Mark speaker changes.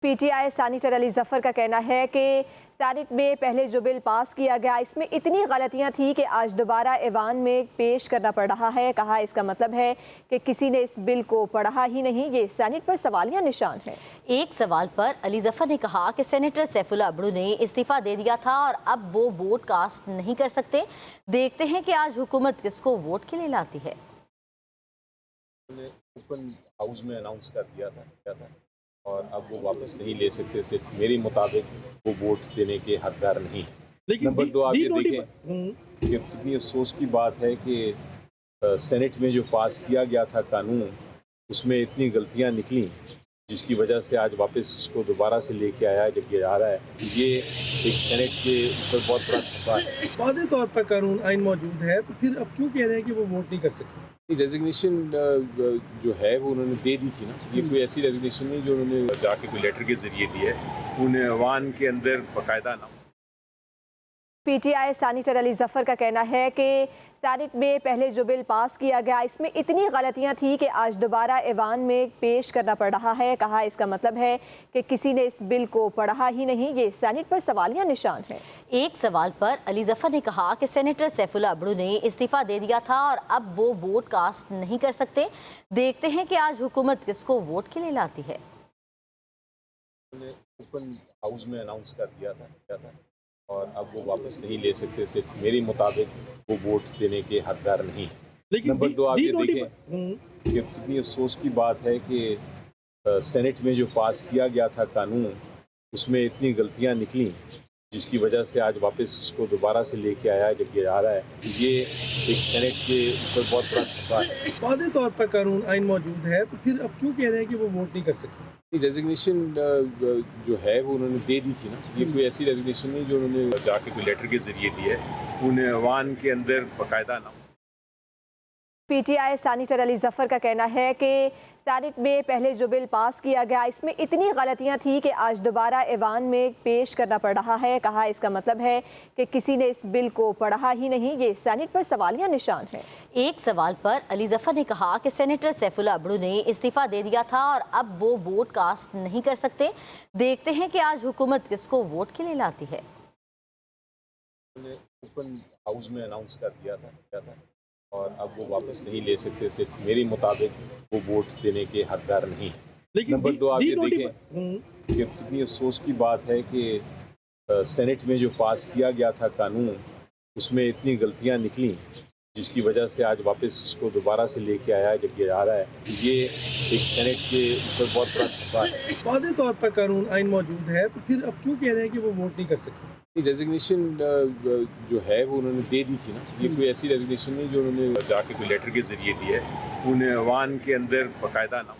Speaker 1: PTI senator Ali Zafar का कहना है कि सेनेट में पहले जो बिल पास किया गया इसमें इतनी गलतियां थी कि आज दोबारा ऐवान में पेश करना पड़ रहा है। कहा इसका मतलब है कि किसी ने इस बिल को पढ़ा ही नहीं। ये सेनेट पर सवालिया निशान है।
Speaker 2: एक सवाल पर अली जफर ने कहा कि सेनेटर सैफुल्लाह अब्दू ने इस्तीफा दे दिया था और अब वो वोट कास्ट नहीं कर सकते। देखते हैं कि आज हुकूमत किसको वोट के लिए लाती है।
Speaker 3: ओपन हाउस में अनाउंस कर दिया था और अब वो वापस नहीं ले सकते, इसलिए मेरे मुताबिक वो वोट देने के हकदार नहीं है।
Speaker 4: लेकिन
Speaker 3: नंबर दो, आप ये देखें कि कितनी अफसोस की बात है कि सेनेट में जो पास किया गया था कानून, उसमें इतनी गलतियां निकली जिसकी वजह से आज वापस उसको दोबारा से लेके आया है जबकि आ रहा है। ये एक सेनेट के ऊपर बहुत बड़ा धब्बा है।
Speaker 4: वाज़ेह तौर पर कानून आइन मौजूद है, तो फिर अब क्यों कह रहे हैं कि वो वोट नहीं कर सकते?
Speaker 3: रेजिग्नेशन जो है वो उन्होंने दे दी थी ना। ये कोई ऐसी रेजिग्नेशन नहीं जो उन्होंने जाके कोई लेटर के जरिए दी है, उन्हें अवान के अंदर बाकायदा ना।
Speaker 1: पीटीआई सेनेटर अली जफर का कहना है कि सेनेट में पहले जो बिल पास किया गया इसमें इतनी गलतियां थी कि आज दोबारा ऐवान में पेश करना पड़ रहा है। कहा इसका मतलब है कि किसी ने इस बिल को पढ़ा ही नहीं। ये सेनेट पर सवालिया निशान है।
Speaker 2: एक सवाल पर अली जफर ने कहा कि सेनेटर सैफुल्लाह अब्दू ने इस्तीफा दे दिया था और अब वो वोट कास्ट नहीं कर सकते। देखते हैं कि आज हुकूमत किसको वोट के लिए लाती है।
Speaker 3: ओपन हाउस में अनाउंस कर दिया था और अब वो वापस नहीं ले सकते, इसलिए मेरे मुताबिक वो वोट देने के हकदार नहीं है।
Speaker 4: लेकिन
Speaker 3: नंबर दो, आप ये देखें कि कितनी अफसोस की बात है कि सेनेट में जो पास किया गया था कानून, उसमें इतनी गलतियां निकली जिसकी वजह से आज वापस उसको दोबारा से लेके आया है जबकि आ रहा है। ये एक सेनेट के ऊपर बहुत बड़ा धब्बा है।
Speaker 4: वाज़ेह तौर पर कानून आइन मौजूद है, तो फिर अब क्यों कह रहे हैं कि वो वोट नहीं कर सकते?
Speaker 3: रेजिग्नेशन जो है वो उन्होंने दे दी थी ना। ये कोई ऐसी रेजिग्नेशन नहीं जो उन्होंने जाके कोई लेटर के जरिए दी है, उन्हें अवान के अंदर बाकायदा ना।
Speaker 1: पीटीआई सेनेटर अली जफर का कहना है कि सेनेट में पहले जो बिल पास किया गया इसमें इतनी गलतियां थी कि आज दोबारा ऐवान में पेश करना पड़ रहा है। कहा इसका मतलब है कि किसी ने इस बिल को पढ़ा ही नहीं। ये सेनेट पर सवालिया निशान है।
Speaker 2: एक सवाल पर अली जफर ने कहा कि सेनेटर सैफुल्लाह अब्दू ने इस्तीफा दे दिया था और अब वो वोट कास्ट नहीं कर सकते। देखते हैं कि आज हुकूमत किसको वोट के लिए लाती है।
Speaker 3: ओपन हाउस में अनाउंस कर दिया था और अब वो वापस नहीं ले सकते, इसलिए मेरे मुताबिक वो वोट देने के हकदार नहीं है।
Speaker 4: लेकिन
Speaker 3: नंबर दो, आप ये देखें कि कितनी अफसोस की बात है कि सेनेट में जो पास किया गया था कानून, उसमें इतनी गलतियां निकली जिसकी वजह से आज वापस उसको दोबारा से लेके आया है जबकि आ रहा है। ये एक सेनेट के ऊपर बहुत बड़ा धब्बा है।
Speaker 4: वाज़ेह तौर पर कानून आइन मौजूद है, तो फिर अब क्यों कह रहे हैं कि वो वोट नहीं कर सकते?
Speaker 3: रेजिग्नेशन जो है वो उन्होंने दे दी थी ना। ये कोई ऐसी रेजिग्नेशन नहीं जो उन्होंने जाके कोई लेटर के जरिए दी है, उन्हें अवान के अंदर बाकायदा ना।